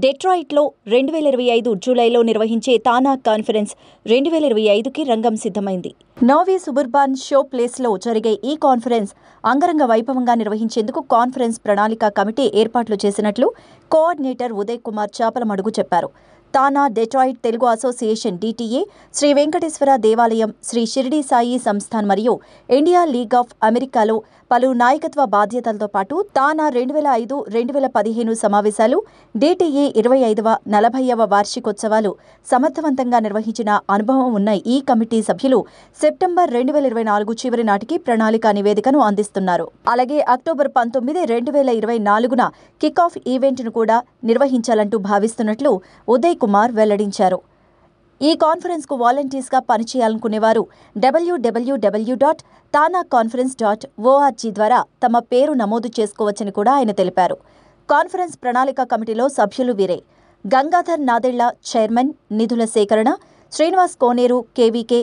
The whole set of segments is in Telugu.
డెట్రాయిట్లో 2025 జూలైలో నిర్వహించే తానా కాన్ఫరెన్స్ 2025కి రంగం సిద్ధమైంది. నోవీ సుబుర్బాన్ షో ప్లేస్లో జరిగే ఈ కాన్ఫరెన్స్ అంగరంగ వైభవంగా నిర్వహించేందుకు కాన్ఫరెన్స్ ప్రణాళిక కమిటీ ఏర్పాట్లు చేసినట్లు కోఆర్డినేటర్ ఉదయ్ కుమార్ చాపలమడుగు చెప్పారు. TANA Detroit Telugu association DTA, Shri Venkateswara దేవాలయం, శ్రీ షిరిడి సాయి సంస్థాన్ మరియు ఇండియా లీగ్ ఆఫ్ అమెరికాలో పలు నాయకత్వ బాధ్యతలతో పాటు తానా 2005-2015 సమావేశాలు, DTA 25వ 40వ వార్షికోత్సవాలు సమర్థవంతంగా నిర్వహించిన అనుభవం ఉన్న ఈ కమిటీ సభ్యులు సెప్టెంబర్ 2024 చివరి నాటికి ప్రణాళిక నివేదికను అందిస్తున్నారు. అలాగే అక్టోబర్ 19, 2024న కిక్ ఆఫ్ ఈవెంట్ను కూడా నిర్వహించాలంటూ భావిస్తున్నట్లు ఉదయ్ కుమార్ వెల్లడించారు. ఈ కాన్ఫరెన్స్కు వాలంటీర్స్గా పనిచేయాలనుకునేవారు www.tanaconference.org ద్వారా తమ పేరు నమోదు చేసుకోవచ్చని కూడా ఆయన తెలిపారు. కాన్ఫరెన్స్ ప్రణాళిక కమిటీలో సభ్యులు వీరే: గంగాధర్ నాదెళ్ల చైర్మన్, నిధుల సేకరణ; శ్రీనివాస్ కోనేరు KVK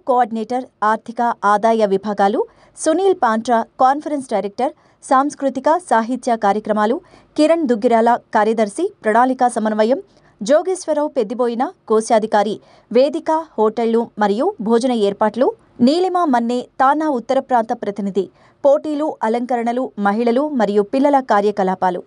కోఆర్డినేటర్, ఆర్థిక ఆదాయ విభాగాలు; సునీల్ పాంట్రా కాన్ఫరెన్స్ డైరెక్టర్, సాంస్కృతిక సాహిత్య కార్యక్రమాలు; కిరణ్ దుగ్గిరాల కార్యదర్శి, ప్రణాళిక సమన్వయం; జోగేశ్వరరావు పెద్దిబోయిన కోశాధికారి, వేదిక, హోటళ్లు మరియు భోజన ఏర్పాట్లు; నీలిమ మన్నే తానా ఉత్తర ప్రాంత ప్రతినిధి; పోటీలు, అలంకరణలు, మహిళలు మరియు పిల్లల కార్యకలాపాలు.